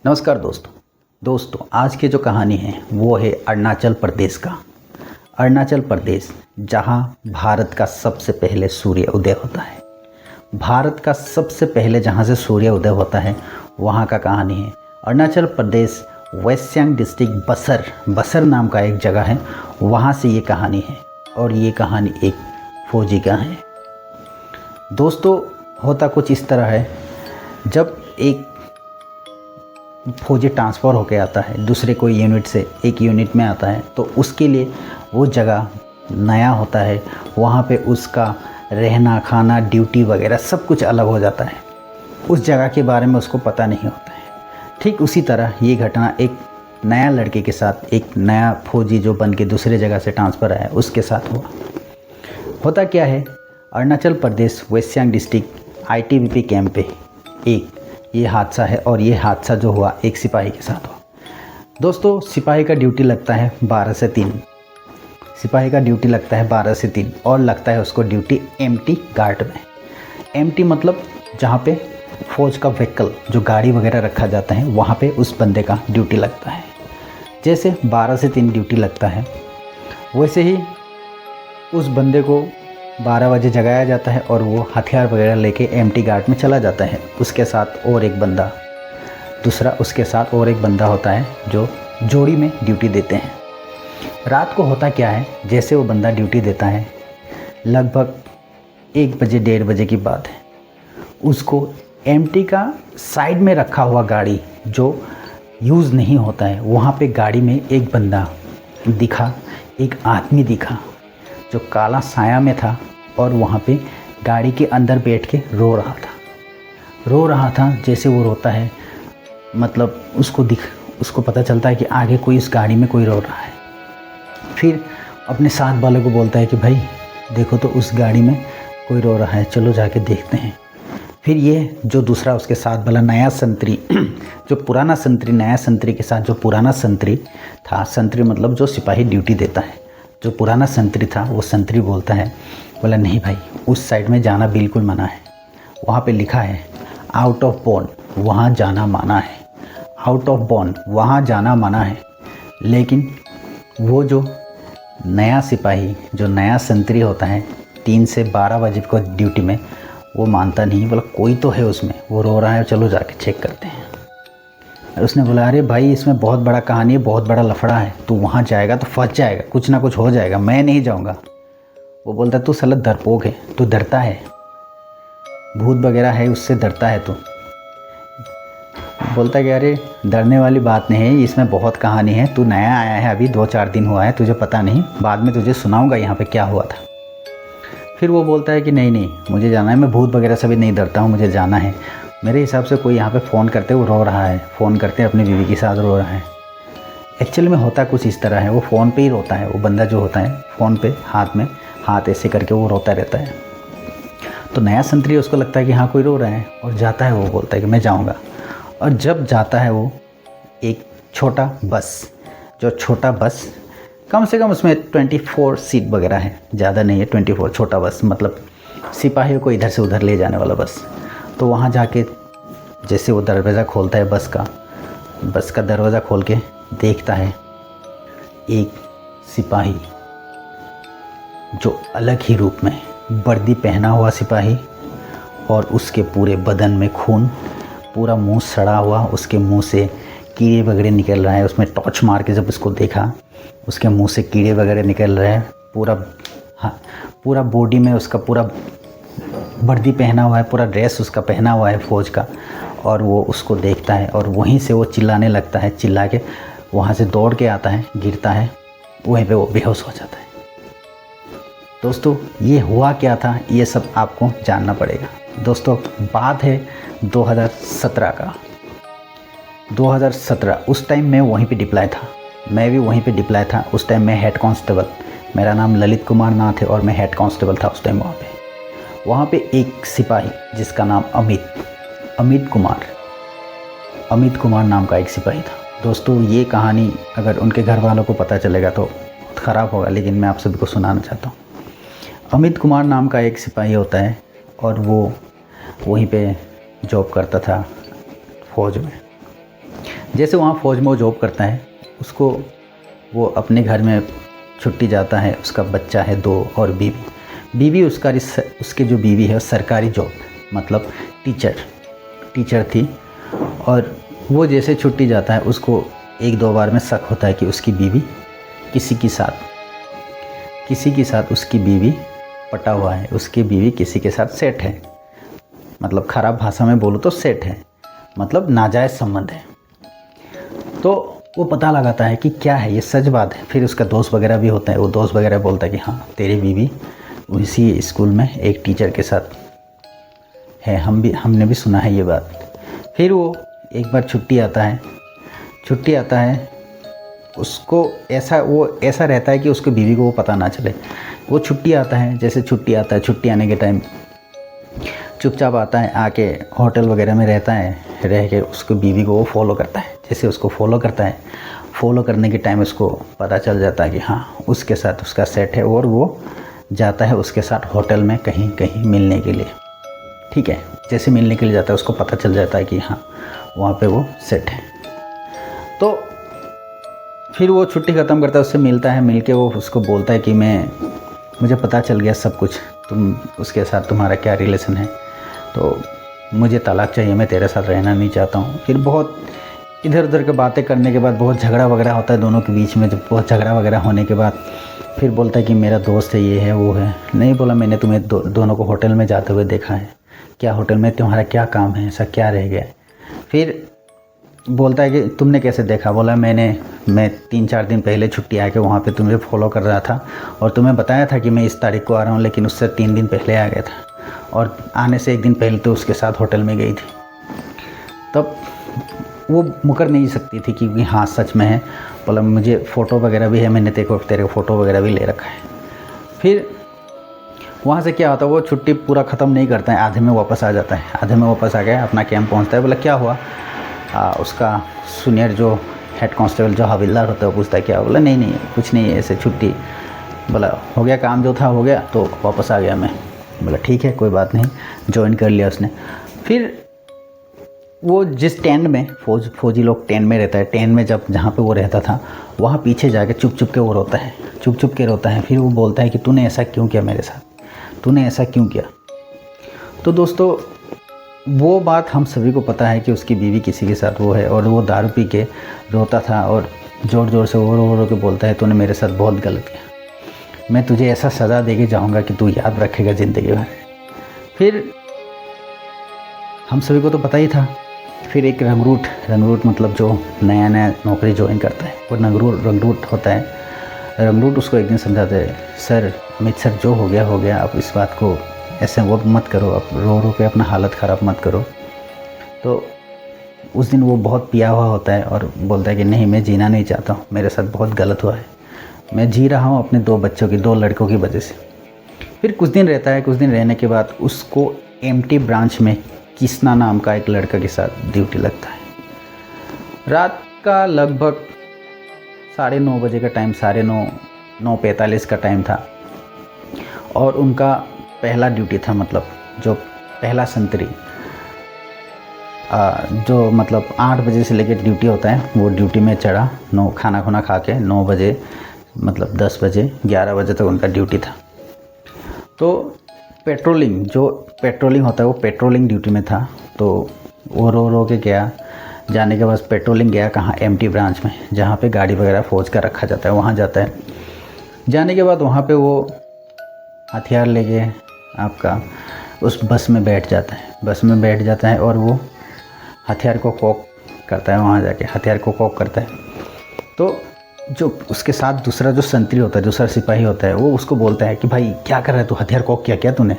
नमस्कार दोस्तों आज की जो कहानी है वो है अरुणाचल प्रदेश का। अरुणाचल प्रदेश जहां भारत का सबसे पहले सूर्य उदय होता है। भारत का सबसे पहले जहां से सूर्य उदय होता है वहां का कहानी है। अरुणाचल प्रदेश वेस्ट सियांग डिस्ट्रिक्ट बसर नाम का एक जगह है, वहां से ये कहानी है और ये कहानी एक फौजी का है। दोस्तों होता कुछ इस तरह है, जब एक फौजी ट्रांसफ़र होकर आता है दूसरे कोई यूनिट से एक यूनिट में आता है तो उसके लिए वो जगह नया होता है, वहाँ पे उसका रहना खाना ड्यूटी वगैरह सब कुछ अलग हो जाता है। उस जगह के बारे में उसको पता नहीं होता है। ठीक उसी तरह ये घटना एक नया लड़के के साथ, एक नया फौजी जो बन के दूसरे जगह से ट्रांसफ़र आया उसके साथ हुआ। होता क्या है, Arunachal Pradesh west Siang district ITBP camp पे एक ये हादसा है और ये हादसा जो हुआ एक सिपाही के साथ हुआ। दोस्तों सिपाही का ड्यूटी लगता है 12 से 3। सिपाही का ड्यूटी लगता है 12 से 3 और लगता है उसको ड्यूटी एम्प्टी गार्ड में। एम्प्टी मतलब जहाँ पे फौज का व्हीकल जो गाड़ी वगैरह रखा जाता है वहाँ पे उस बंदे का ड्यूटी लगता है। जैसे 12 से 3 ड्यूटी लगता है वैसे ही उस बंदे को 12 बजे जगाया जाता है और वो हथियार वगैरह लेके एम्प्टी गार्ड में चला जाता है। उसके साथ और एक बंदा, उसके साथ और एक बंदा होता है जो जोड़ी में ड्यूटी देते हैं। रात को होता क्या है, जैसे वो बंदा ड्यूटी देता है लगभग 1 बजे 1:30 बजे की बात है, उसको एम्प्टी का साइड में रखा हुआ गाड़ी जो यूज़ नहीं होता है वहाँ पे गाड़ी में एक बंदा दिखा, एक आदमी दिखा जो काला साया में था और वहाँ पे गाड़ी के अंदर बैठ के रो रहा था। जैसे वो रोता है मतलब उसको पता चलता है कि आगे कोई इस गाड़ी में कोई रो रहा है। फिर अपने साथ वाले को बोलता है कि भाई देखो तो उस गाड़ी में कोई रो रहा है, चलो जाके देखते हैं। फिर ये जो दूसरा उसके साथ वाला नया संतरी जो पुराना संतरी, नया संतरी के साथ जो पुराना संतरी था, संतरी मतलब जो सिपाही ड्यूटी देता है, जो पुराना संतरी था वो संतरी बोलता है, बोला नहीं भाई उस साइड में जाना बिल्कुल मना है, वहाँ पे लिखा है आउट ऑफ बॉन्ड वहाँ जाना मना है, आउट ऑफ बॉन्ड वहाँ जाना मना है। लेकिन वो जो नया सिपाही जो नया संतरी होता है 3 से 12 बजे को ड्यूटी में, वो मानता नहीं, बोला कोई तो है उसमें, वो रो रहा है, चलो जाके चेक करते हैं। उसने बोला अरे भाई इसमें बहुत बड़ा कहानी है, बहुत बड़ा लफड़ा है, तू वहाँ जाएगा तो फंस जाएगा, कुछ ना कुछ हो जाएगा, मैं नहीं जाऊँगा। वो बोलता तू साला डरपोक है, तू डरता है, भूत वगैरह है उससे डरता है तू। बोलता कि अरे डरने वाली बात नहीं है, इसमें बहुत कहानी है, तू नया आया है, अभी 2-4 दिन हुआ है, तुझे पता नहीं, बाद में तुझे सुनाऊँगा यहाँ पर क्या हुआ था। फिर वो बोलता है कि नहीं मुझे जाना है, मैं भूत वगैरह से भी नहीं डरता हूँ, मुझे जाना है। मेरे हिसाब से कोई यहाँ पे फ़ोन करते वो रो रहा है, फ़ोन करते अपनी बीवी के साथ रो रहा है। एक्चुअली में होता कुछ इस तरह है, वो फ़ोन पे ही रोता है, वो बंदा जो होता है फ़ोन पे हाथ ऐसे करके वो रोता रहता है। तो नया संतरी उसको लगता है कि हाँ कोई रो रहा है और जाता है, वो बोलता है कि मैं जाऊँगा। और जब जाता है वो एक छोटा बस कम से कम उसमें 24 सीट वगैरह है, ज़्यादा नहीं है, 24 छोटा बस मतलब सिपाहियों को इधर से उधर ले जाने वाला बस। तो वहाँ जाके जैसे वो दरवाज़ा खोलता है बस का दरवाज़ा खोल के देखता है एक सिपाही जो अलग ही रूप में वर्दी पहना हुआ सिपाही, और उसके पूरे बदन में खून, पूरा मुंह सड़ा हुआ, उसके मुंह से कीड़े वगैरह निकल रहा है। उसमें टॉर्च मार के जब उसको देखा उसके मुंह से कीड़े वगैरह निकल रहे हैं, पूरा बॉडी में उसका पूरा वर्दी पहना हुआ है, पूरा ड्रेस उसका पहना हुआ है फौज का। और वो उसको देखता है और वहीं से वो चिल्लाने लगता है, चिल्ला के वहाँ से दौड़ के आता है, गिरता है, वहीं पे वो बेहोश हो जाता है। दोस्तों ये हुआ क्या था ये सब आपको जानना पड़ेगा। दोस्तों बात है 2017 का। 2017 उस टाइम मैं वहीं पे डिप्लॉय था, मैं भी वहीं पे डिप्लॉय था। उस टाइम मैं हेड कांस्टेबल, मेरा नाम ललित कुमार नाथ है और मैं हेड कांस्टेबल था उस टाइम। वहाँ पे एक सिपाही जिसका नाम अमित कुमार नाम का एक सिपाही था। दोस्तों ये कहानी अगर उनके घर वालों को पता चलेगा तो बहुत ख़राब होगा, लेकिन मैं आप सभी को सुनाना चाहता हूँ। अमित कुमार नाम का एक सिपाही होता है और वो वहीं पे जॉब करता था फौज में। जैसे वहाँ फ़ौज में वो जॉब करता है, उसको वो अपने घर में छुट्टी जाता है, उसका बच्चा है 2 और बीवी उसके जो बीवी है सरकारी जॉब मतलब टीचर थी। और वो जैसे छुट्टी जाता है उसको 1-2 बार में शक होता है कि उसकी बीवी किसी के साथ उसकी बीवी पटा हुआ है, उसकी बीवी किसी के साथ सेट है, मतलब ख़राब भाषा में बोलूँ तो सेट है, मतलब नाजायज़ संबंध है। तो वो पता लगाता है कि क्या है ये, सच बात है। फिर उसका दोस्त वगैरह भी होता है, वो दोस्त वगैरह बोलता है कि हाँ तेरी बीवी उसी स्कूल में एक टीचर के साथ है, हमने भी सुना है ये बात। फिर वो एक बार छुट्टी आता है उसको ऐसा रहता है कि उसके बीवी को वो पता ना चले। वो छुट्टी आता है, जैसे छुट्टी आने के टाइम चुपचाप आता है, आके होटल वगैरह में रहता है, रह के उसको बीवी को वो फॉलो करता है। जैसे उसको फॉलो करता है, फॉलो करने के टाइम उसको पता चल जाता है कि हाँ उसके साथ उसका सेट है, और वो जाता है उसके साथ होटल में कहीं मिलने के लिए। ठीक है, जैसे मिलने के लिए जाता है उसको पता चल जाता है कि हाँ वहाँ पे वो सेट है। तो फिर वो छुट्टी ख़त्म करता है, उससे मिलता है, मिल के वो उसको बोलता है कि मुझे पता चल गया सब कुछ, उसके साथ तुम्हारा क्या रिलेशन है, तो मुझे तलाक चाहिए, मैं तेरे साथ रहना नहीं चाहता हूँ। फिर बहुत इधर उधर की बातें करने के बाद बहुत झगड़ा वगैरह होता है दोनों के बीच में। जब बहुत झगड़ा वगैरह होने के बाद फिर बोलता है कि मेरा दोस्त है, ये है वो है। नहीं बोला, मैंने तुम्हें दोनों को होटल में जाते हुए देखा है। क्या होटल में तुम्हारा क्या काम है, ऐसा क्या रह गया? फिर बोलता है कि तुमने कैसे देखा? बोला मैं 3-4 दिन पहले छुट्टी आके वहाँ पे तुम्हें फॉलो कर रहा था और तुम्हें बताया था कि मैं इस तारीख को आ रहा हूँ, लेकिन उससे 3 दिन पहले आ गया था और आने से 1 दिन पहले तो उसके साथ होटल में गई थी। तब वो मुकर नहीं सकती थी कि हाँ सच में है। बोला मुझे फ़ोटो वगैरह भी है, मैंने तेरे फ़ोटो वगैरह भी ले रखा है। फिर वहाँ से क्या होता है, वो छुट्टी पूरा ख़त्म नहीं करता है, आधे में वापस आ जाता है। आधे में वापस आ गया, अपना कैंप पहुँचता है। बोला क्या हुआ? उसका सीनियर जो हेड कांस्टेबल जो हवलदार होता है वो पूछता है क्या? बोला नहीं कुछ नहीं, ऐसे छुट्टी। बोला हो गया, काम जो था हो गया, तो वापस आ गया मैं। बोला ठीक है कोई बात नहीं, ज्वाइन कर लिया उसने। फिर वो जिस टेंट में फौजी लोग टेंट में रहता है, टेंट में जहाँ पे वो रहता था वहाँ पीछे जाके चुप के वो रोता है। फिर वो बोलता है कि तूने ऐसा क्यों किया मेरे साथ, तूने ऐसा क्यों किया? तो दोस्तों वो बात हम सभी को पता है कि उसकी बीवी किसी के साथ वो है, और वो दारू पी के रोता था और ज़ोर से वो रो के बोलता है तूने मेरे साथ बहुत गलत किया, मैं तुझे ऐसा सज़ा दे के जाऊँगा कि तू याद रखेगा ज़िंदगी भर। फिर हम सभी को तो पता ही था। फिर एक रंगरूट मतलब जो नया नौकरी ज्वाइन करता है वो रंगरूट होता है। रंगरूट उसको एक दिन समझाते हैं, सर अमित सर जो हो गया, आप इस बात को ऐसे वो मत करो, आप रो के अपना हालत ख़राब मत करो। तो उस दिन वो बहुत पिया हुआ होता है और बोलता है कि नहीं मैं जीना नहीं चाहता हूँ, मेरे साथ बहुत गलत हुआ है, मैं जी रहा हूँ अपने 2 लड़कों की वजह से। फिर कुछ दिन रहता है, कुछ दिन रहने के बाद उसको एमटी ब्रांच में किसना नाम का एक लड़का के साथ ड्यूटी लगता है। रात का लगभग 9:30 बजे का टाइम, 9:45 का टाइम था, और उनका पहला ड्यूटी था, मतलब जो पहला संतरी जो मतलब 8 बजे से लेकर ड्यूटी होता है, वो ड्यूटी में चढ़ा। खाना खा के 9 बजे मतलब 10 बजे 11 बजे तक उनका ड्यूटी था। तो पेट्रोलिंग होता है, वो पेट्रोलिंग ड्यूटी में था। तो वो रो के गया, जाने के बाद पेट्रोलिंग गया कहाँ, एमटी ब्रांच में, जहाँ पे गाड़ी वगैरह फौज का रखा जाता है, वहाँ जाता है। जाने के बाद वहाँ पे वो हथियार लेके आपका उस बस में बैठ जाता है और वो हथियार को कॉक करता है, वहाँ जाके हथियार को कॉक करता है। तो जो उसके साथ दूसरा जो संतरी होता है, दूसरा सिपाही होता है, वो उसको बोलता है कि भाई क्या कर रहा है तू, हथियार कॉक किया क्या तूने?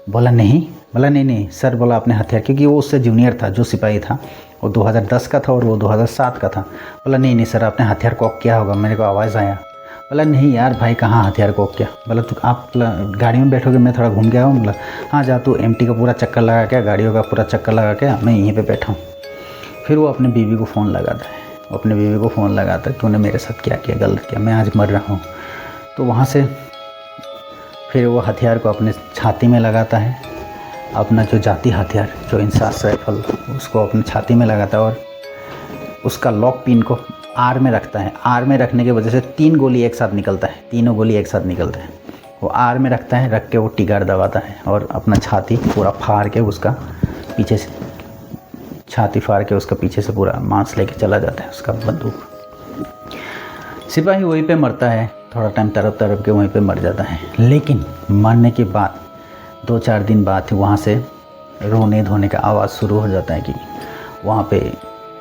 बोला नहीं सर, बोला अपने हथियार, क्योंकि वो उससे जूनियर था, जो सिपाही था वो 2010 का था और वो 2007 का था। बोला नहीं सर आपने हथियार कॉक किया होगा, मेरे को आवाज़ आया। बोला नहीं यार भाई कहाँ हथियार कॉक किया? बोला तो आप गाड़ी में बैठोगे, मैं थोड़ा घूम गया हूँ। बोला हाँ जा तू एमटी का पूरा चक्कर लगा के, गाड़ियों का पूरा चक्कर लगा के, मैं यहीं पे बैठा हूँ। फिर वो अपने बीवी को फ़ोन लगाता है, तूने मेरे साथ क्या किया, गलत किया, मैं आज मर रहा हूँ। तो वहाँ से फिर वो हथियार को अपने छाती में लगाता है, अपना जो जाती हथियार जो इंसास राइफल, उसको अपने छाती में लगाता है और उसका लॉक पिन को आर में रखता है। आर में रखने की वजह से 3 गोली एक साथ निकलता है, तीनों गोली एक साथ निकलता है। वो आर में रखता है, रख के वो टिगर दबाता है और अपना छाती पूरा फाड़ के उसका पीछे से छाती फाड़ के उसका पीछे से पूरा मांस लेके चला जाता है उसका बंदूक। सिपाही वहीं पे मरता है, थोड़ा टाइम तड़प के वहीं पे मर जाता है। लेकिन मरने के बाद 2-4 दिन बाद वहाँ से रोने धोने का आवाज़ शुरू हो जाता है कि वहाँ पे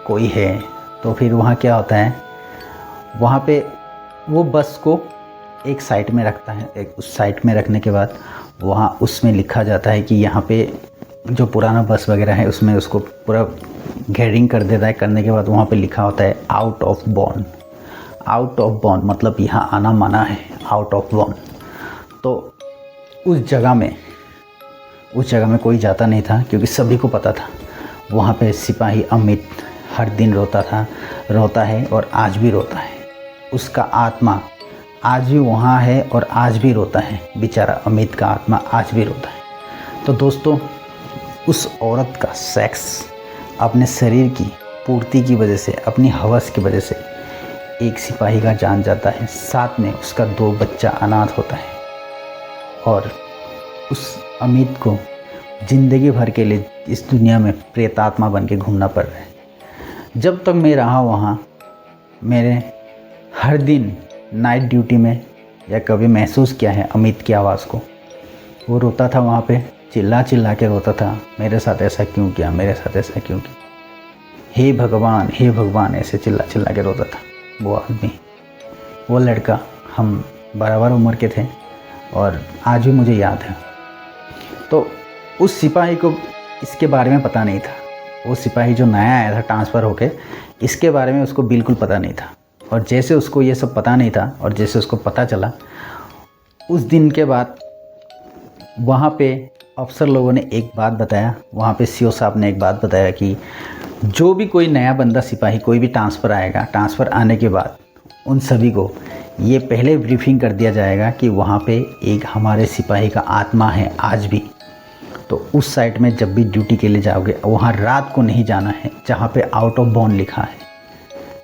कोई है। तो फिर वहाँ क्या होता है, वहाँ पे वो बस को एक साइड में रखता है। एक उस साइड में रखने के बाद वहाँ उसमें लिखा जाता है कि यहाँ पे जो पुराना बस वगैरह है उसमें उसको पूरा घेरिंग कर देता है। करने के बाद वहाँ पे लिखा होता है out of born. Out of born मतलब यहाँ आना मना है, आउट ऑफ बॉर्न। तो उस जगह में कोई जाता नहीं था क्योंकि सभी को पता था वहाँ पे सिपाही अमित हर दिन रोता है और आज भी रोता है। उसका आत्मा आज भी वहाँ है और आज भी रोता है। बेचारा अमित का आत्मा आज भी रोता है। तो दोस्तों, उस औरत का सेक्स अपने शरीर की पूर्ति की वजह से, अपनी हवस की वजह से एक सिपाही का जान जाता है। साथ में उसका 2 बच्चा अनाथ होता है और उस अमित को ज़िंदगी भर के लिए इस दुनिया में प्रेतात्मा बन के घूमना पड़ रहा है। जब तक मैं रहा वहाँ, मेरे हर दिन नाइट ड्यूटी में या कभी महसूस किया है अमित की आवाज़ को। वो रोता था वहाँ पे, चिल्ला के रोता था, मेरे साथ ऐसा क्यों किया, मेरे साथ ऐसा क्यों किया, हे भगवान, ऐसे चिल्ला के रोता था वो आदमी। वो लड़का, हम बराबर उम्र के थे और आज भी मुझे याद है। तो उस सिपाही को इसके बारे में पता नहीं था। वो सिपाही जो नया आया था ट्रांसफ़र होके, इसके बारे में उसको बिल्कुल पता नहीं था। और जैसे उसको ये सब पता नहीं था और जैसे उसको पता चला, उस दिन के बाद वहाँ पे अफसर लोगों ने एक बात बताया, वहाँ पे सीओ साहब ने एक बात बताया कि जो भी कोई नया बंदा सिपाही कोई भी ट्रांसफ़र आएगा, ट्रांसफ़र आने के बाद उन सभी को ये पहले ब्रीफिंग कर दिया जाएगा कि वहाँ पे एक हमारे सिपाही का आत्मा है आज भी। तो उस साइड में जब भी ड्यूटी के लिए जाओगे, वहाँ रात को नहीं जाना है जहाँ पे आउट ऑफ बॉर्न लिखा है,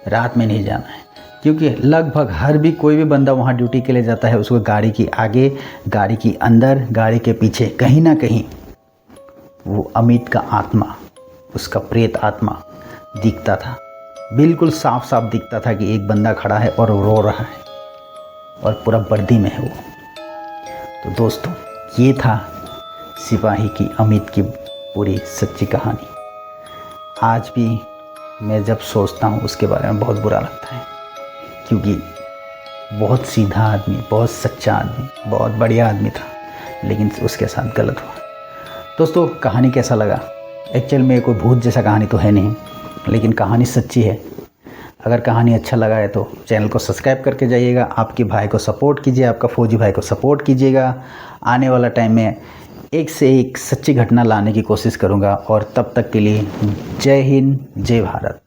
रात में नहीं जाना है। क्योंकि लगभग हर भी कोई भी बंदा वहाँ ड्यूटी के लिए जाता है, उसको गाड़ी की आगे, गाड़ी की अंदर, गाड़ी के पीछे कहीं ना कहीं वो अमित का आत्मा, उसका प्रेत आत्मा दिखता था। बिल्कुल साफ साफ दिखता था कि एक बंदा खड़ा है और रो रहा है और पूरा वर्दी में है वो। तो दोस्तों, ये था सिपाही की अमित की पूरी सच्ची कहानी। आज भी मैं जब सोचता हूँ उसके बारे में बहुत बुरा लगता है, क्योंकि बहुत सीधा आदमी, बहुत सच्चा आदमी, बहुत बढ़िया आदमी था, लेकिन उसके साथ गलत हुआ। दोस्तों, कहानी कैसा लगा? एक्चुअल में कोई भूत जैसा कहानी तो है नहीं, लेकिन कहानी सच्ची है। अगर कहानी अच्छा लगा है तो चैनल को सब्सक्राइब करके जाइएगा, आपके भाई को सपोर्ट कीजिए, आपका फौजी भाई को सपोर्ट कीजिएगा। आने वाला टाइम में एक से एक सच्ची घटना लाने की कोशिश करूँगा। और तब तक के लिए जय हिंद, जय भारत।